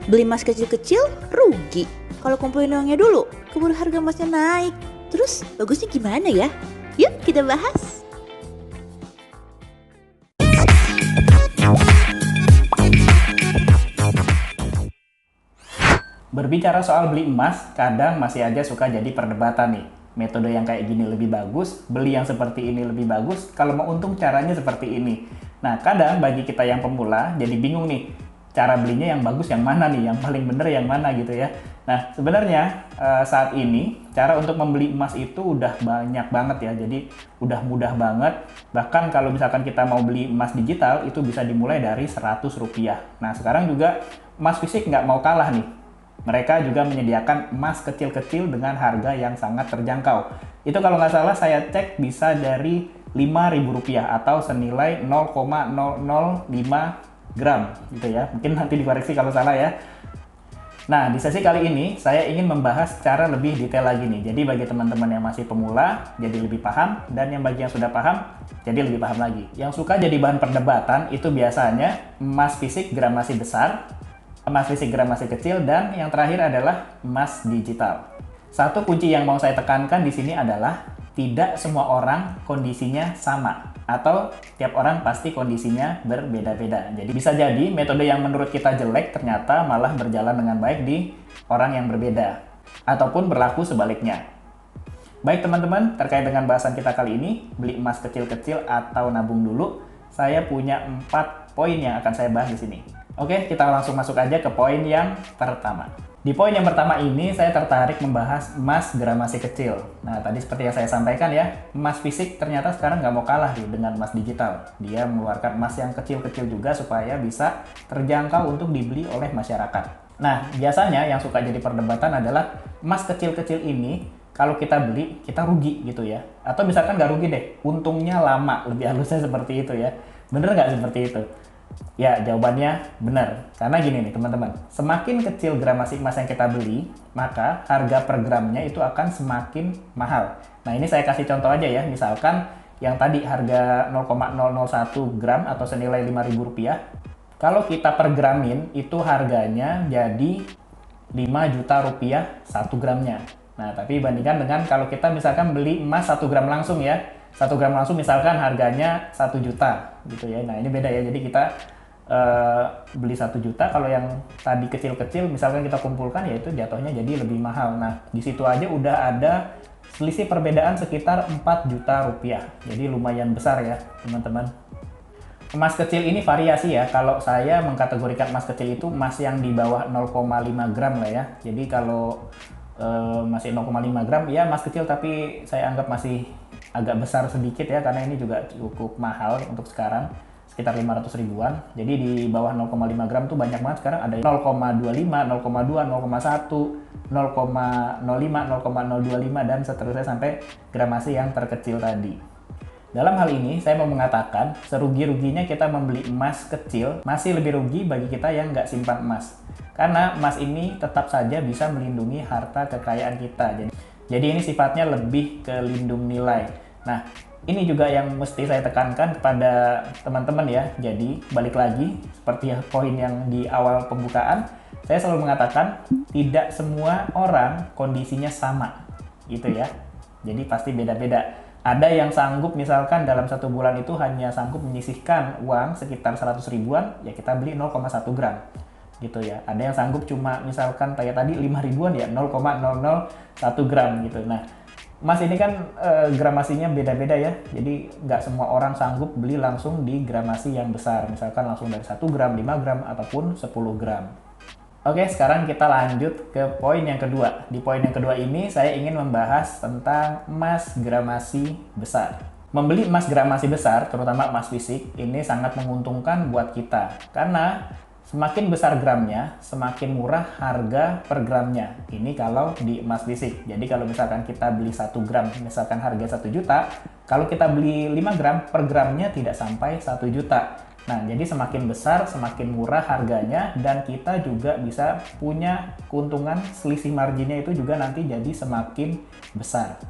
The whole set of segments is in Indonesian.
Beli emas kecil-kecil rugi. Kalau kumpulin uangnya dulu, keburu harga emasnya naik. Terus bagusnya gimana ya? Yuk kita bahas. Berbicara soal beli emas, kadang masih aja suka jadi perdebatan nih. Metode yang kayak gini lebih bagus, beli yang seperti ini lebih bagus, kalau mau untung caranya seperti ini. Nah, kadang bagi kita yang pemula jadi bingung nih, cara belinya yang bagus yang mana nih, yang paling bener yang mana gitu ya. Nah, sebenarnya saat ini cara untuk membeli emas itu udah banyak banget ya, jadi udah mudah banget. Bahkan kalau misalkan kita mau beli emas digital, itu bisa dimulai dari Rp100. Nah, sekarang juga emas fisik nggak mau kalah nih. Mereka juga menyediakan emas kecil-kecil dengan harga yang sangat terjangkau. Itu kalau nggak salah saya cek bisa dari Rp5.000 atau senilai 0,005 gram gitu ya. Mungkin nanti dikoreksi kalau salah ya. Nah, di sesi kali ini saya ingin membahas secara lebih detail lagi nih. Jadi bagi teman-teman yang masih pemula, jadi lebih paham. Dan yang bagi yang sudah paham, jadi lebih paham lagi. Yang suka jadi bahan perdebatan itu biasanya emas fisik gramasi besar, emas fisik gramasi kecil, dan yang terakhir adalah emas digital. Satu kunci yang mau saya tekankan di sini adalah tidak semua orang kondisinya sama, atau tiap orang pasti kondisinya berbeda-beda. Jadi bisa jadi metode yang menurut kita jelek ternyata malah berjalan dengan baik di orang yang berbeda, ataupun berlaku sebaliknya. Baik teman-teman, terkait dengan bahasan kita kali ini, beli emas kecil-kecil atau nabung dulu, saya punya 4 poin yang akan saya bahas di sini. Oke, kita langsung masuk aja ke poin yang pertama. Di poin yang pertama ini, saya tertarik membahas emas gramasi kecil. Nah, tadi seperti yang saya sampaikan ya, emas fisik ternyata sekarang nggak mau kalah nih dengan emas digital. Dia mengeluarkan emas yang kecil-kecil juga supaya bisa terjangkau untuk dibeli oleh masyarakat. Nah, biasanya yang suka jadi perdebatan adalah emas kecil-kecil ini, kalau kita beli, kita rugi gitu ya. Atau misalkan nggak rugi deh, untungnya lama, lebih halusnya seperti itu ya. Bener nggak seperti itu? Ya, jawabannya benar. Karena gini nih teman-teman, semakin kecil gramasi emas yang kita beli, maka harga per gramnya itu akan semakin mahal. Nah, ini saya kasih contoh aja ya. Misalkan yang tadi harga 0,001 gram atau senilai Rp5.000, kalau kita per gramin itu harganya jadi Rp5 juta 1 gramnya. Nah, tapi bandingkan dengan kalau kita misalkan beli emas 1 gram langsung ya. 1 gram langsung misalkan harganya 1 juta gitu ya. Nah, ini beda ya. Jadi kita beli 1 juta, kalau yang tadi kecil-kecil misalkan kita kumpulkan, ya itu jatuhnya jadi lebih mahal. Nah, di situ aja udah ada selisih perbedaan sekitar Rp4 juta. Jadi lumayan besar ya teman-teman. Emas kecil ini variasi ya. Kalau saya mengkategorikan emas kecil itu emas yang di bawah 0,5 gram lah ya. Jadi kalau masih 0,5 gram ya emas kecil, tapi saya anggap masih agak besar sedikit ya, karena ini juga cukup mahal untuk sekarang, sekitar 500 ribuan. Jadi di bawah 0,5 gram tuh banyak banget sekarang, ada 0,25, 0,2, 0,1, 0,05, 0,025 dan seterusnya sampai gramasi yang terkecil tadi. Dalam hal ini saya mau mengatakan serugi-ruginya kita membeli emas kecil masih lebih rugi bagi kita yang nggak simpan emas. Karena emas ini tetap saja bisa melindungi harta kekayaan kita. Jadi ini sifatnya lebih ke lindung nilai. Nah, ini juga yang mesti saya tekankan kepada teman-teman ya. Jadi balik lagi seperti poin yang di awal pembukaan, saya selalu mengatakan tidak semua orang kondisinya sama gitu ya. Jadi pasti beda-beda. Ada yang sanggup misalkan dalam 1 bulan itu hanya sanggup menyisihkan uang sekitar 100 ribuan, ya kita beli 0,1 gram gitu ya. Ada yang sanggup cuma misalkan kayak tadi 5 ribuan ya 0,001 gram gitu. Nah, emas ini kan gramasinya beda-beda ya. Jadi nggak semua orang sanggup beli langsung di gramasi yang besar. Misalkan langsung dari 1 gram, 5 gram, ataupun 10 gram. Oke, sekarang kita lanjut ke poin yang kedua. Di poin yang kedua ini saya ingin membahas tentang emas gramasi besar. Membeli emas gramasi besar, terutama emas fisik, ini sangat menguntungkan buat kita. Karena semakin besar gramnya, semakin murah harga per gramnya. Ini kalau di emas fisik. Jadi kalau misalkan kita beli 1 gram, misalkan harga 1 juta, kalau kita beli 5 gram, per gramnya tidak sampai 1 juta. Nah, jadi semakin besar, semakin murah harganya, dan kita juga bisa punya keuntungan, selisih marginnya itu juga nanti jadi semakin besar.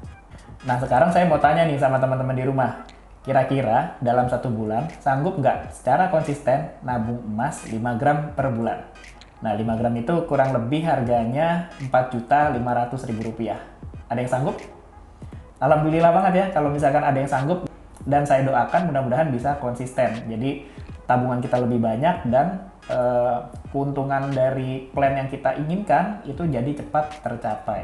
Nah, sekarang saya mau tanya nih sama teman-teman di rumah. Kira-kira dalam 1 bulan, sanggup nggak secara konsisten nabung emas 5 gram per bulan? Nah, 5 gram itu kurang lebih harganya Rp4.500.000. Ada yang sanggup? Alhamdulillah banget ya kalau misalkan ada yang sanggup, dan saya doakan mudah-mudahan bisa konsisten. Jadi tabungan kita lebih banyak dan keuntungan dari plan yang kita inginkan itu jadi cepat tercapai.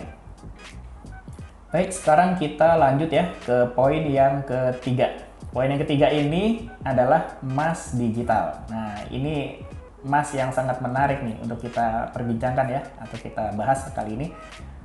Baik, sekarang kita lanjut ya ke poin yang ketiga. Poin yang ketiga ini adalah emas digital. Nah, ini emas yang sangat menarik nih untuk kita perbincangkan ya, atau kita bahas kali ini.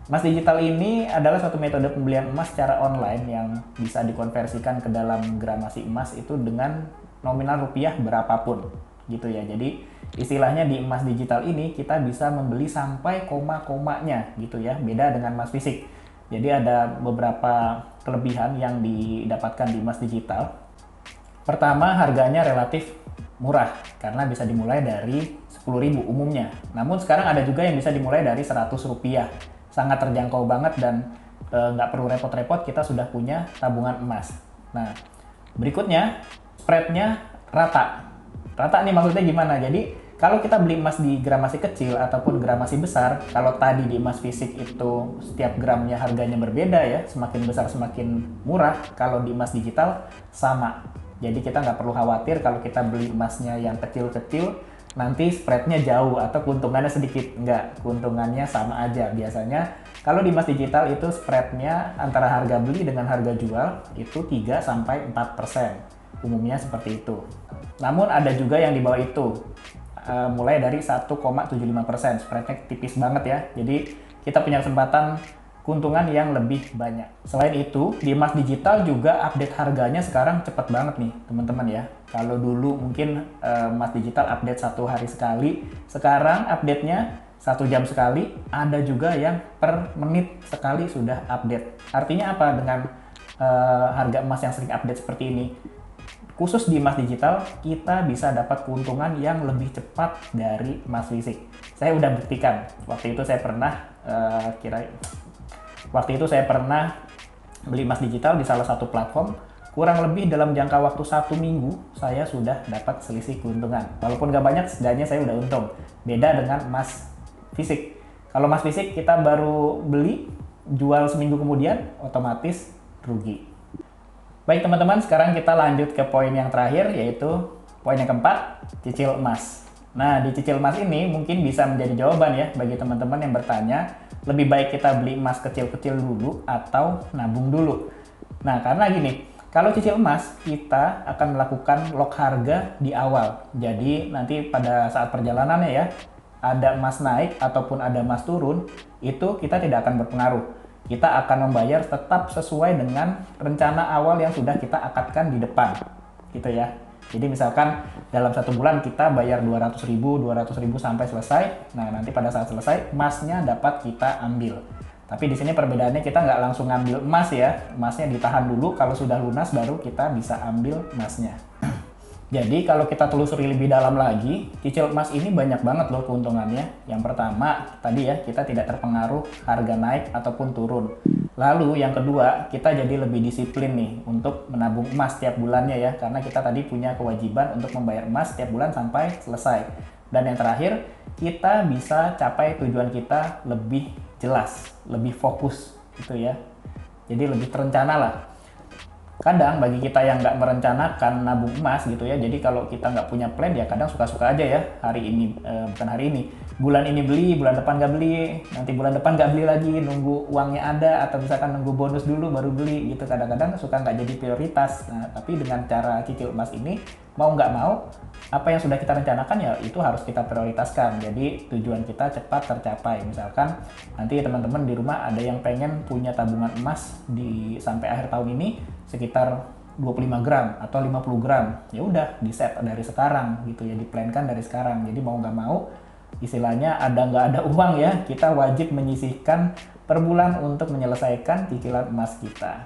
Emas digital ini adalah suatu metode pembelian emas secara online yang bisa dikonversikan ke dalam gramasi emas itu dengan nominal rupiah berapapun gitu ya. Jadi istilahnya di emas digital ini kita bisa membeli sampai koma-komanya gitu ya, beda dengan emas fisik. Jadi ada beberapa kelebihan yang didapatkan di emas digital. Pertama, harganya relatif murah karena bisa dimulai dari 10.000 umumnya. Namun sekarang ada juga yang bisa dimulai dari Rp100. Sangat terjangkau banget dan nggak perlu repot-repot, kita sudah punya tabungan emas. Nah, berikutnya spreadnya rata. Rata nih maksudnya gimana? Jadi kalau kita beli emas di gramasi kecil ataupun gramasi besar, kalau tadi di emas fisik itu setiap gramnya harganya berbeda ya, semakin besar semakin murah, kalau di emas digital sama. Jadi kita nggak perlu khawatir kalau kita beli emasnya yang kecil-kecil, nanti spreadnya jauh atau keuntungannya sedikit. Enggak, keuntungannya sama aja. Biasanya kalau di emas digital itu spreadnya antara harga beli dengan harga jual itu 3-4%. Umumnya seperti itu. Namun ada juga yang di bawah itu, mulai dari 1,75%. Spreadnya tipis banget ya. Jadi kita punya kesempatan keuntungan yang lebih banyak. Selain itu, di emas digital juga update harganya sekarang cepet banget nih teman-teman ya. Kalau dulu mungkin emas digital update 1 hari sekali, sekarang update-nya 1 jam sekali, ada juga yang per menit sekali sudah update. Artinya apa dengan harga emas yang sering update seperti ini? Khusus di emas digital, kita bisa dapat keuntungan yang lebih cepat dari emas fisik. Saya udah buktikan, waktu itu saya pernah beli emas digital di salah satu platform, kurang lebih dalam jangka waktu 1 minggu, saya sudah dapat selisih keuntungan. Walaupun gak banyak, setidaknya saya udah untung. Beda dengan emas fisik. Kalau emas fisik, kita baru beli, jual seminggu kemudian, otomatis rugi. Baik teman-teman, sekarang kita lanjut ke poin yang terakhir, yaitu poin yang keempat, cicil emas. Nah, di cicil emas ini mungkin bisa menjadi jawaban ya bagi teman-teman yang bertanya, lebih baik kita beli emas kecil-kecil dulu atau nabung dulu. Nah, karena gini, kalau cicil emas, kita akan melakukan lock harga di awal. Jadi, nanti pada saat perjalanannya ya, ada emas naik ataupun ada emas turun, itu kita tidak akan berpengaruh. Kita akan membayar tetap sesuai dengan rencana awal yang sudah kita akadkan di depan. Gitu ya. Jadi misalkan dalam 1 bulan kita bayar 200.000 sampai selesai. Nah, nanti pada saat selesai, emasnya dapat kita ambil. Tapi di sini perbedaannya kita nggak langsung ngambil emas ya. Emasnya ditahan dulu, kalau sudah lunas baru kita bisa ambil emasnya. Jadi kalau kita telusuri lebih dalam lagi, cicil emas ini banyak banget loh keuntungannya. Yang pertama, tadi ya, kita tidak terpengaruh harga naik ataupun turun. Lalu yang kedua, kita jadi lebih disiplin nih untuk menabung emas setiap bulannya ya. Karena kita tadi punya kewajiban untuk membayar emas setiap bulan sampai selesai. Dan yang terakhir, kita bisa capai tujuan kita lebih jelas, lebih fokus gitu ya. Jadi lebih terencana lah. Kadang bagi kita yang nggak merencanakan nabung emas gitu ya, jadi kalau kita nggak punya plan ya kadang suka-suka aja ya, bulan ini beli, bulan depan nggak beli, nanti bulan depan nggak beli lagi, nunggu uangnya ada, atau misalkan nunggu bonus dulu baru beli gitu, kadang-kadang suka nggak jadi prioritas. Nah, tapi dengan cara cicil emas ini, mau nggak mau, apa yang sudah kita rencanakan ya itu harus kita prioritaskan, jadi tujuan kita cepat tercapai. Misalkan nanti teman-teman di rumah ada yang pengen punya tabungan emas sampai akhir tahun ini sekitar 25 gram atau 50 gram, ya udah di set dari sekarang gitu ya, diplankan dari sekarang. Jadi mau nggak mau, istilahnya ada nggak ada uang ya, kita wajib menyisihkan per bulan untuk menyelesaikan cicilan emas kita.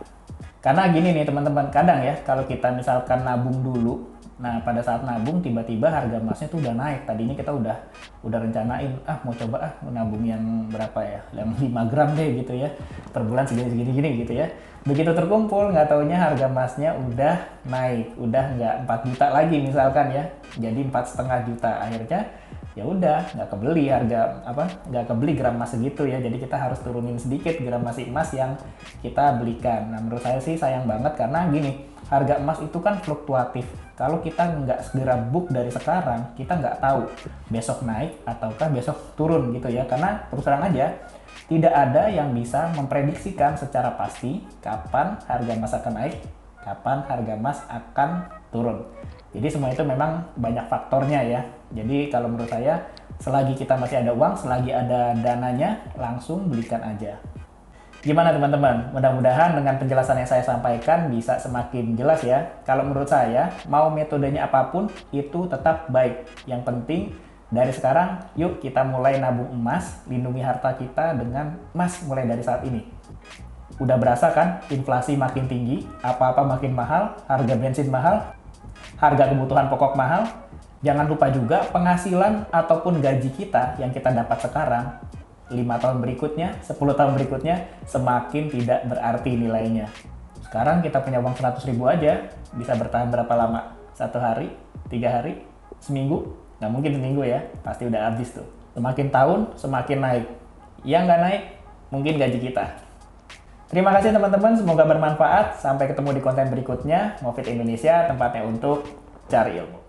Karena gini nih teman-teman, kadang ya kalau kita misalkan nabung dulu, nah pada saat nabung tiba-tiba harga emasnya tuh udah naik. Tadinya kita udah rencanain, mau coba nabung yang berapa ya, yang 5 gram deh gitu ya, per bulan segini gitu ya. Begitu terkumpul, nggak taunya harga emasnya udah naik, udah nggak 4 juta lagi misalkan ya, jadi 4,5 juta. Akhirnya ya udah nggak kebeli harga nggak kebeli gram emas segitu ya. Jadi kita harus turunin sedikit gramasi emas yang kita belikan. Nah menurut saya sih sayang banget karena gini, harga emas itu kan fluktuatif. Kalau kita nggak segera book dari sekarang, kita nggak tahu besok naik ataukah besok turun gitu ya. Karena terus terang aja, tidak ada yang bisa memprediksikan secara pasti kapan harga emas akan naik, kapan harga emas akan turun. Jadi semua itu memang banyak faktornya ya. Jadi kalau menurut saya, selagi kita masih ada uang, selagi ada dananya, langsung belikan aja. Gimana teman-teman? Mudah-mudahan dengan penjelasan yang saya sampaikan bisa semakin jelas ya. Kalau menurut saya, mau metodenya apapun itu tetap baik. Yang penting dari sekarang, yuk kita mulai nabung emas, lindungi harta kita dengan emas mulai dari saat ini. Udah berasa kan inflasi makin tinggi, apa-apa makin mahal, harga bensin mahal, harga kebutuhan pokok mahal. Jangan lupa juga penghasilan ataupun gaji kita yang kita dapat sekarang 5 tahun berikutnya, 10 tahun berikutnya semakin tidak berarti nilainya. Sekarang kita punya uang 100.000 aja, bisa bertahan berapa lama? 1 hari? 3 hari? Seminggu? Nggak mungkin seminggu ya, pasti udah habis tuh. Semakin tahun, semakin naik. Yang nggak naik, mungkin gaji kita. Terima kasih teman-teman, semoga bermanfaat. Sampai ketemu di konten berikutnya. Mofit Indonesia, tempatnya untuk cari ilmu.